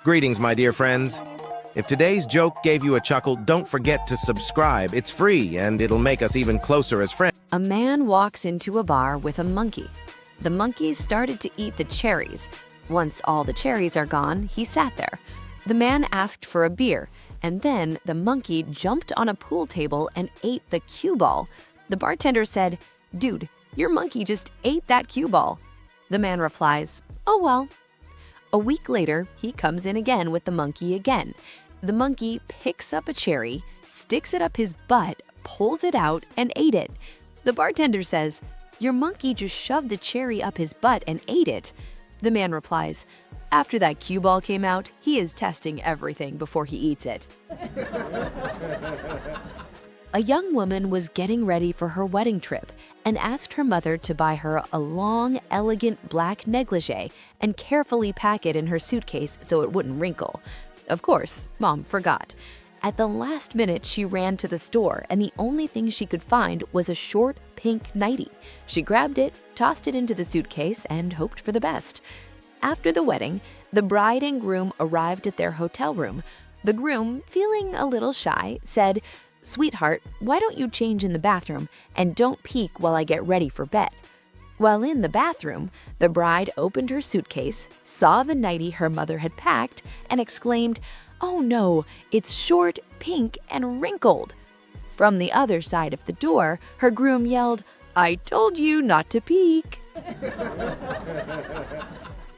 Greetings, my dear friends. If today's joke gave you a chuckle, don't forget to subscribe. It's free, and it'll make us even closer as friends. A man walks into a bar with a monkey. The monkey started to eat the cherries. Once all the cherries are gone, he sat there. The man asked for a beer, and then the monkey jumped on a pool table and ate the cue ball. The bartender said, "Dude, your monkey just ate that cue ball." The man replies, "Oh well." A week later, he comes in again with the monkey again. The monkey picks up a cherry, sticks it up his butt, pulls it out, and ate it. The bartender says, "Your monkey just shoved the cherry up his butt and ate it." The man replies, "After that cue ball came out, he is testing everything before he eats it." A young woman was getting ready for her wedding trip and asked her mother to buy her a long, elegant black negligee and carefully pack it in her suitcase so it wouldn't wrinkle. Of course, Mom forgot. At the last minute, she ran to the store, and the only thing she could find was a short, pink nightie. She grabbed it, tossed it into the suitcase, and hoped for the best. After the wedding, the bride and groom arrived at their hotel room. The groom, feeling a little shy, said, "Sweetheart, why don't you change in the bathroom and don't peek while I get ready for bed?" While in the bathroom, the bride opened her suitcase, saw the nightie her mother had packed, and exclaimed, "Oh no, it's short, pink, and wrinkled." From the other side of the door, her groom yelled, "I told you not to peek."